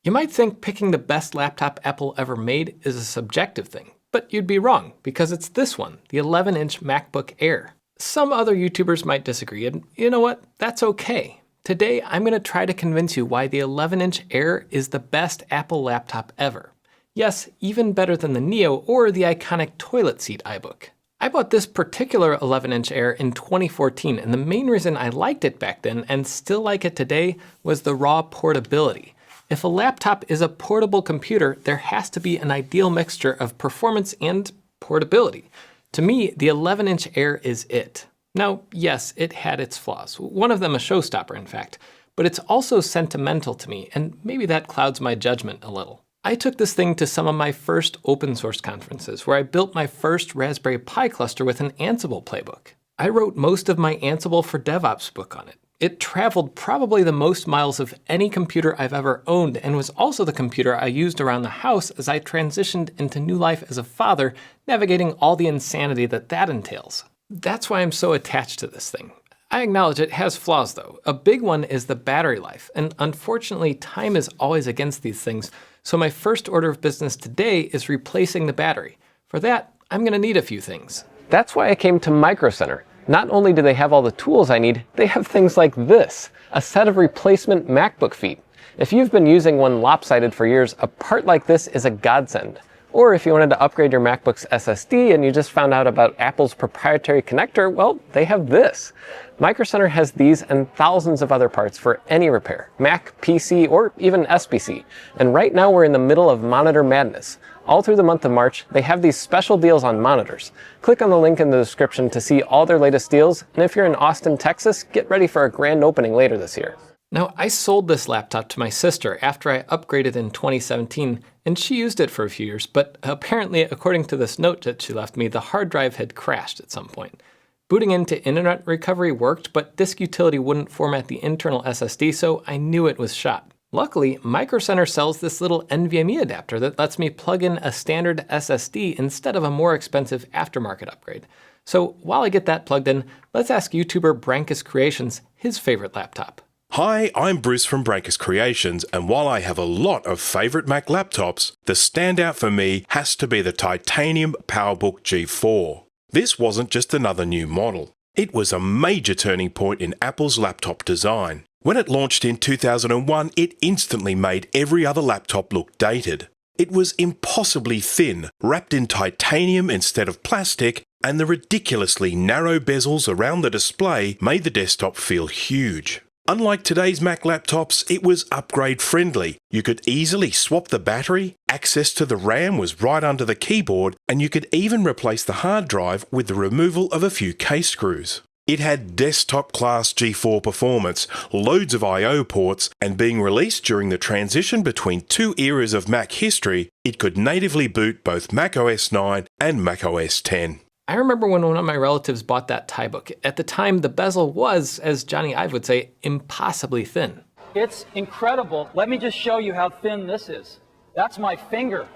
You might think picking the best laptop Apple ever made is a subjective thing, but you'd be wrong, because it's this one, the 11-inch MacBook Air. Some other YouTubers might disagree, and you know what? That's okay. Today, I'm going to try to convince you why the 11-inch Air is the best Apple laptop ever. Yes, even better than the Neo or the iconic toilet seat iBook. I bought this particular 11-inch Air in 2014, and the main reason I liked it back then and still like it today was the raw portability. If a laptop is a portable computer, there has to be an ideal mixture of performance and portability. To me, the 11-inch Air is it. Now, yes, it had its flaws. One of them a showstopper, in fact. But it's also sentimental to me, and maybe that clouds my judgment a little. I took this thing to some of my first open source conferences, where I built my first Raspberry Pi cluster with an Ansible playbook. I wrote most of my Ansible for DevOps book on it. It traveled probably the most miles of any computer I've ever owned, and was also the computer I used around the house as I transitioned into new life as a father, navigating all the insanity that entails. That's why I'm so attached to this thing. I acknowledge it has flaws though. A big one is the battery life, and unfortunately time is always against these things, so my first order of business today is replacing the battery. For that, I'm gonna need a few things. That's why I came to Micro Center. Not only do they have all the tools I need, they have things like this, a set of replacement MacBook feet. If you've been using one lopsided for years, a part like this is a godsend. Or if you wanted to upgrade your MacBook's SSD and you just found out about Apple's proprietary connector, well, they have this. Micro Center has these and thousands of other parts for any repair, Mac, PC, or even SBC. And right now we're in the middle of monitor madness. All through the month of March, they have these special deals on monitors. Click on the link in the description to see all their latest deals, and if you're in Austin, Texas, get ready for a grand opening later this year. Now, I sold this laptop to my sister after I upgraded in 2017, and she used it for a few years, but apparently, according to this note that she left me, the hard drive had crashed at some point. Booting into internet recovery worked, but disk utility wouldn't format the internal SSD, so I knew it was shot. Luckily, Micro Center sells this little NVMe adapter that lets me plug in a standard SSD instead of a more expensive aftermarket upgrade. So while I get that plugged in, let's ask YouTuber Branchus Creations his favorite laptop. Hi, I'm Bruce from Branchus Creations, and while I have a lot of favourite Mac laptops, the standout for me has to be the titanium PowerBook G4. This wasn't just another new model. It was a major turning point in Apple's laptop design. When it launched in 2001, it instantly made every other laptop look dated. It was impossibly thin, wrapped in titanium instead of plastic, and the ridiculously narrow bezels around the display made the desktop feel huge. Unlike today's Mac laptops, it was upgrade friendly. You could easily swap the battery, access to the RAM was right under the keyboard, and you could even replace the hard drive with the removal of a few case screws. It had desktop-class G4 performance, loads of I/O ports, and being released during the transition between two eras of Mac history, it could natively boot both Mac OS 9 and Mac OS 10. I remember when one of my relatives bought that iBook. At the time, the bezel was, as Johnny Ive would say, impossibly thin. It's incredible. Let me just show you how thin this is. That's my finger,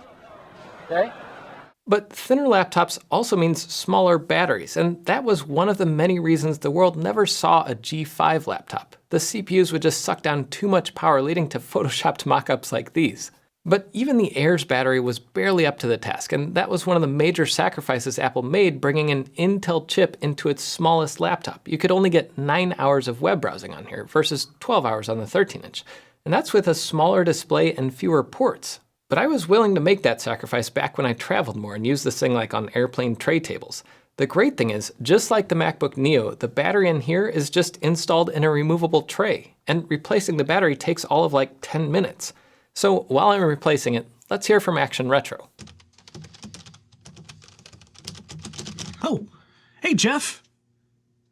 okay? But thinner laptops also means smaller batteries, and that was one of the many reasons the world never saw a G5 laptop. The CPUs would just suck down too much power, leading to photoshopped mock-ups like these. But even the Air's battery was barely up to the task, and that was one of the major sacrifices Apple made, bringing an Intel chip into its smallest laptop. You could only get 9 hours of web browsing on here versus 12 hours on the 13-inch. And that's with a smaller display and fewer ports. But I was willing to make that sacrifice back when I traveled more and used this thing like on airplane tray tables. The great thing is, just like the MacBook Neo, the battery in here is just installed in a removable tray, and replacing the battery takes all of like 10 minutes. So while I'm replacing it, let's hear from Action Retro. Oh, hey Jeff,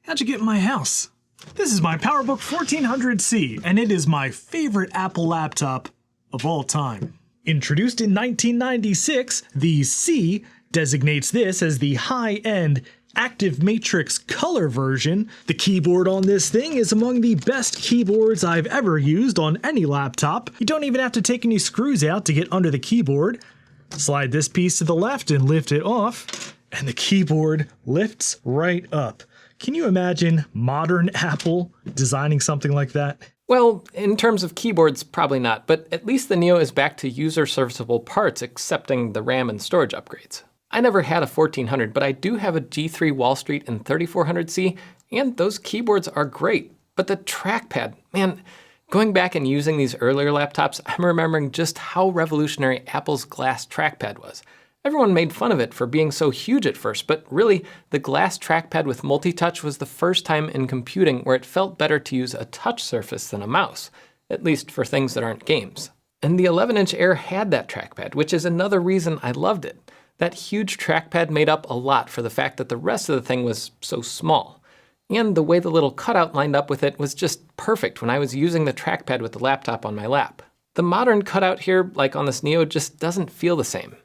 how'd you get in my house? This is my PowerBook 1400C, and it is my favorite Apple laptop of all time. Introduced in 1996, the C designates this as the high-end Active Matrix color version. The keyboard on this thing is among the best keyboards I've ever used on any laptop. You don't even have to take any screws out to get under the keyboard. Slide this piece to the left and lift it off, and the keyboard lifts right up. Can you imagine modern Apple designing something like that? Well, in terms of keyboards, probably not, but at least the Neo is back to user-serviceable parts, excepting the RAM and storage upgrades. I never had a 1400, but I do have a G3 Wall Street and 3400C, and those keyboards are great. But the trackpad, man, going back and using these earlier laptops, I'm remembering just how revolutionary Apple's glass trackpad was. Everyone made fun of it for being so huge at first, but really, the glass trackpad with multi-touch was the first time in computing where it felt better to use a touch surface than a mouse, at least for things that aren't games. And the 11-inch Air had that trackpad, which is another reason I loved it. That huge trackpad made up a lot for the fact that the rest of the thing was so small. And the way the little cutout lined up with it was just perfect when I was using the trackpad with the laptop on my lap. The modern cutout here, like on this Neo, just doesn't feel the same.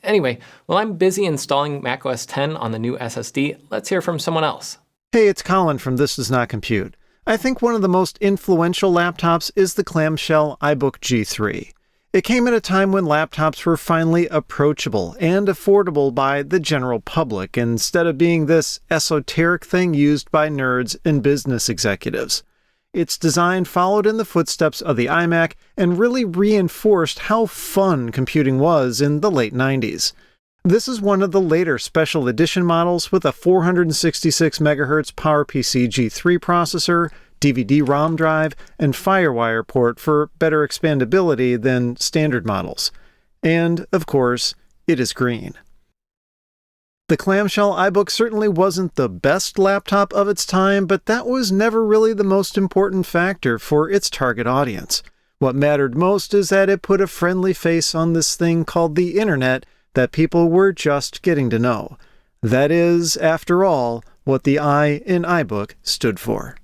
Anyway, while I'm busy installing macOS 10 on the new SSD, let's hear from someone else. Hey, it's Colin from This Does Not Compute. I think one of the most influential laptops is the clamshell iBook G3. It came at a time when laptops were finally approachable and affordable by the general public, instead of being this esoteric thing used by nerds and business executives. Its design followed in the footsteps of the iMac and really reinforced how fun computing was in the late 90s. This is one of the later special edition models with a 466 MHz PowerPC G3 processor, DVD-ROM drive, and FireWire port for better expandability than standard models. And, of course, it is green. The clamshell iBook certainly wasn't the best laptop of its time, but that was never really the most important factor for its target audience. What mattered most is that it put a friendly face on this thing called the internet that people were just getting to know. That is, after all, what the I in iBook stood for.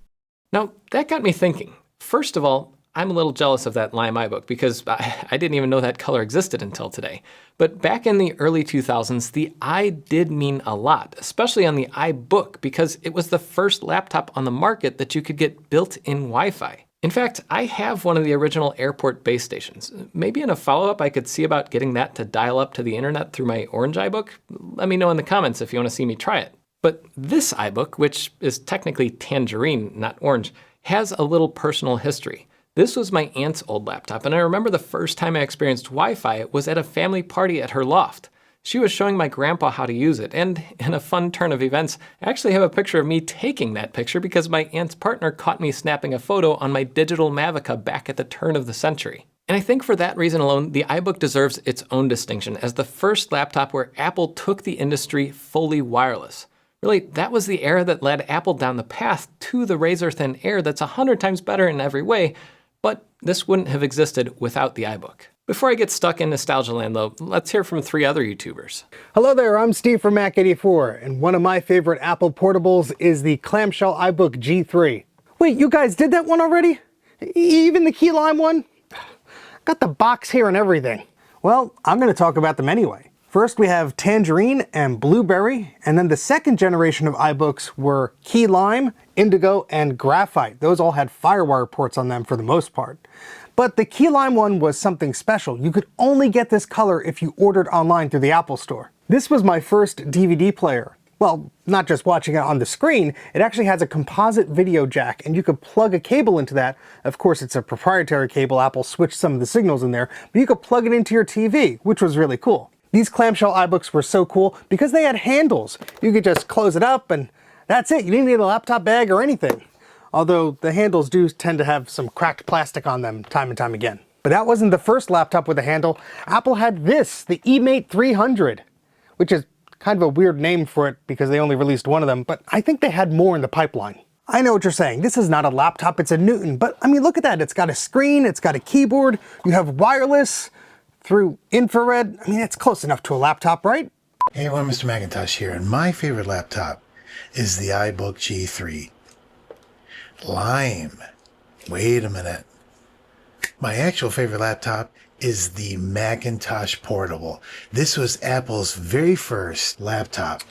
Now, that got me thinking. First of all, I'm a little jealous of that lime iBook because I didn't even know that color existed until today. But back in the early 2000s, the I did mean a lot, especially on the iBook, because it was the first laptop on the market that you could get built-in Wi-Fi. In fact, I have one of the original airport base stations. Maybe in a follow-up I could see about getting that to dial up to the internet through my orange iBook. Let me know in the comments if you want to see me try it. But this iBook, which is technically tangerine, not orange, has a little personal history. This was my aunt's old laptop, and I remember the first time I experienced Wi-Fi was at a family party at her loft. She was showing my grandpa how to use it, and in a fun turn of events, I actually have a picture of me taking that picture because my aunt's partner caught me snapping a photo on my digital Mavica back at the turn of the century. And I think for that reason alone, the iBook deserves its own distinction as the first laptop where Apple took the industry fully wireless. Really, that was the era that led Apple down the path to the razor-thin Air that's 100 times better in every way, but this wouldn't have existed without the iBook. Before I get stuck in nostalgia land though, let's hear from 3 other YouTubers. Hello there, I'm Steve from Mac84, and one of my favorite Apple portables is the clamshell iBook G3. Wait, you guys did that one already? Even the key lime one? Got the box here and everything. Well, I'm going to talk about them anyway. First we have Tangerine and Blueberry, and then the second generation of iBooks were Key Lime, Indigo, and Graphite. Those all had FireWire ports on them for the most part. But the Key Lime one was something special. You could only get this color if you ordered online through the Apple Store. This was my first DVD player. Well, not just watching it on the screen, it actually has a composite video jack, and you could plug a cable into that. Of course, it's a proprietary cable. Apple switched some of the signals in there, but you could plug it into your TV, which was really cool. These clamshell iBooks were so cool because they had handles. You could just close it up and that's it. You didn't need a laptop bag or anything. Although the handles do tend to have some cracked plastic on them time and time again. But that wasn't the first laptop with a handle. Apple had this, the eMate 300, which is kind of a weird name for it because they only released one of them, but I think they had more in the pipeline. I know what you're saying. This is not a laptop, it's a Newton, but I mean, look at that. It's got a screen, it's got a keyboard, you have wireless through infrared. I mean, it's close enough to a laptop, right? Hey everyone, Mr. Macintosh here, and my favorite laptop is the iBook G3. Lime. Wait a minute. My actual favorite laptop is the Macintosh Portable. This was Apple's very first laptop.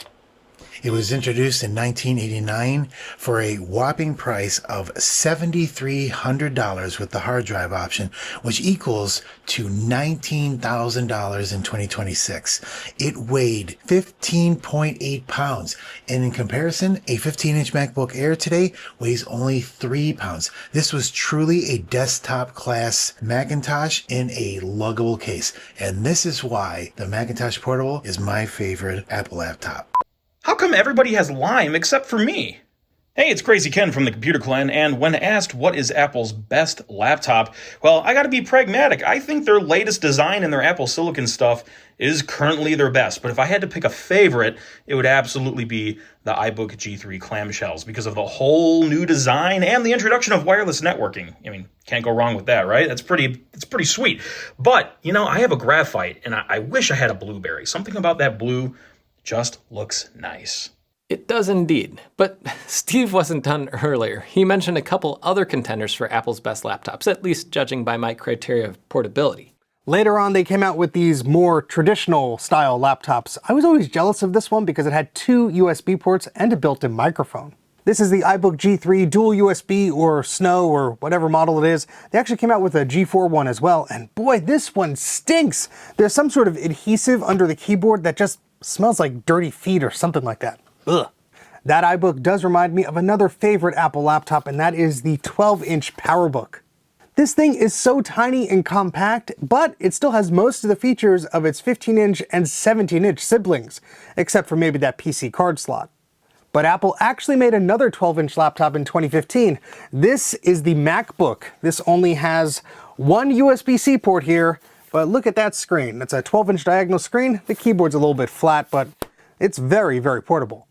It was introduced in 1989 for a whopping price of $7,300 with the hard drive option, which equals to $19,000 in 2026. It weighed 15.8 pounds, and in comparison, a 15-inch MacBook Air today weighs only 3 pounds. This was truly a desktop class Macintosh in a luggable case, and this is why the Macintosh Portable is my favorite Apple laptop. How come everybody has Lime except for me? Hey, it's Crazy Ken from the Computer Clan, and when asked what is Apple's best laptop, well, I gotta be pragmatic. I think their latest design and their Apple Silicon stuff is currently their best, but if I had to pick a favorite, it would absolutely be the iBook G3 clamshells because of the whole new design and the introduction of wireless networking. I mean, can't go wrong with that, right? It's pretty sweet. But, you know, I have a graphite, and I wish I had a blueberry. Something about that blue just looks nice. It does indeed, but Steve wasn't done earlier. He mentioned a couple other contenders for Apple's best laptops, at least judging by my criteria of portability. Later on, they came out with these more traditional style laptops. I was always jealous of this one because it had 2 USB ports and a built-in microphone. This is the iBook G3 dual USB or Snow or whatever model it is. They actually came out with a G4 one as well, and boy, this one stinks. There's some sort of adhesive under the keyboard that just smells like dirty feet or something like that. Ugh. That iBook does remind me of another favorite Apple laptop, and that is the 12-inch PowerBook. This thing is so tiny and compact, but it still has most of the features of its 15-inch and 17-inch siblings, except for maybe that PC card slot. But Apple actually made another 12-inch laptop in 2015. This is the MacBook. This only has one USB-C port here, but look at that screen. It's a 12-inch diagonal screen. The keyboard's a little bit flat, but it's very, very portable.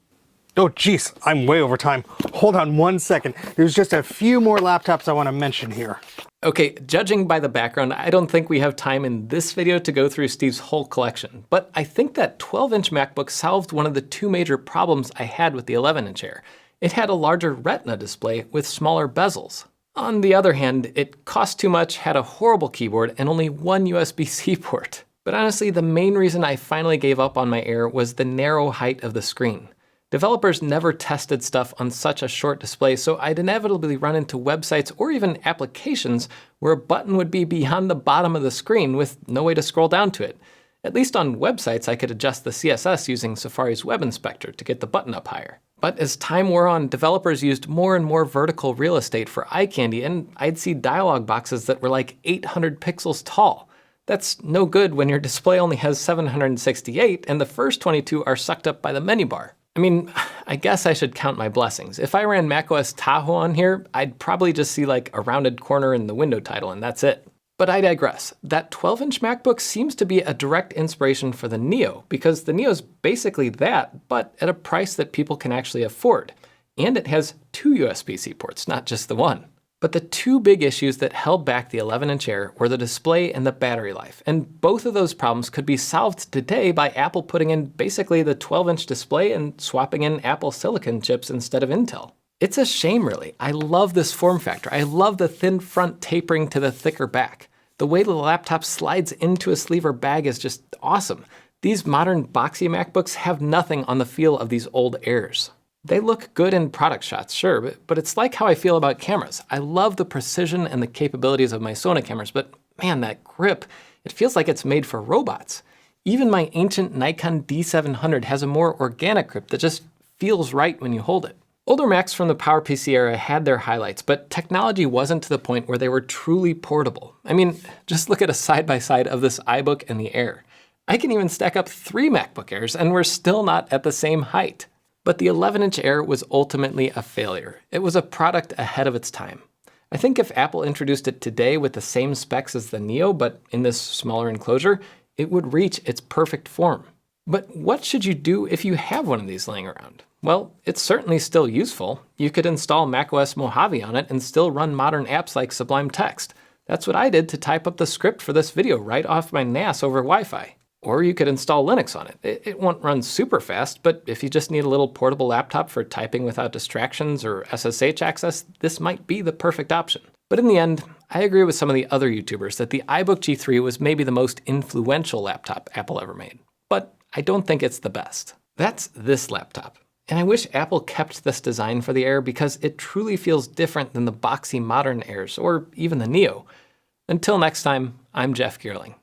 Oh geez, I'm way over time. Hold on one second. There's just a few more laptops I want to mention here. Okay, judging by the background, I don't think we have time in this video to go through Steve's whole collection, but I think that 12-inch MacBook solved one of the 2 major problems I had with the 11-inch Air. It had a larger Retina display with smaller bezels. On the other hand, it cost too much, had a horrible keyboard, and only one USB-C port. But honestly, the main reason I finally gave up on my Air was the narrow height of the screen. Developers never tested stuff on such a short display, so I'd inevitably run into websites or even applications where a button would be beyond the bottom of the screen with no way to scroll down to it. At least on websites, I could adjust the CSS using Safari's Web Inspector to get the button up higher. But as time wore on, developers used more and more vertical real estate for eye candy, and I'd see dialog boxes that were like 800 pixels tall. That's no good when your display only has 768 and the first 22 are sucked up by the menu bar. I mean, I guess I should count my blessings. If I ran macOS Tahoe on here, I'd probably just see like a rounded corner in the window title and that's it. But I digress. That 12-inch MacBook seems to be a direct inspiration for the Neo, because the Neo's basically that, but at a price that people can actually afford. And it has 2 USB-C ports, not just the one. But the 2 big issues that held back the 11-inch Air were the display and the battery life, and both of those problems could be solved today by Apple putting in basically the 12-inch display and swapping in Apple Silicon chips instead of Intel. It's a shame, really. I love this form factor. I love the thin front tapering to the thicker back. The way the laptop slides into a sleeve or bag is just awesome. These modern boxy MacBooks have nothing on the feel of these old Airs. They look good in product shots, sure, but it's like how I feel about cameras. I love the precision and the capabilities of my Sony cameras, but man, that grip, it feels like it's made for robots. Even my ancient Nikon D700 has a more organic grip that just feels right when you hold it. Older Macs from the PowerPC era had their highlights, but technology wasn't to the point where they were truly portable. I mean, just look at a side-by-side of this iBook and the Air. I can even stack up 3 MacBook Airs and we're still not at the same height. But the 11-inch Air was ultimately a failure. It was a product ahead of its time. I think if Apple introduced it today with the same specs as the Neo, but in this smaller enclosure, it would reach its perfect form. But what should you do if you have one of these laying around? Well, it's certainly still useful. You could install macOS Mojave on it and still run modern apps like Sublime Text. That's what I did to type up the script for this video right off my NAS over Wi-Fi. Or you could install Linux on it. It won't run super fast, but if you just need a little portable laptop for typing without distractions or SSH access, this might be the perfect option. But in the end, I agree with some of the other YouTubers that the iBook G3 was maybe the most influential laptop Apple ever made. But I don't think it's the best. That's this laptop. And I wish Apple kept this design for the Air because it truly feels different than the boxy modern Airs or even the Neo. Until next time, I'm Jeff Geerling.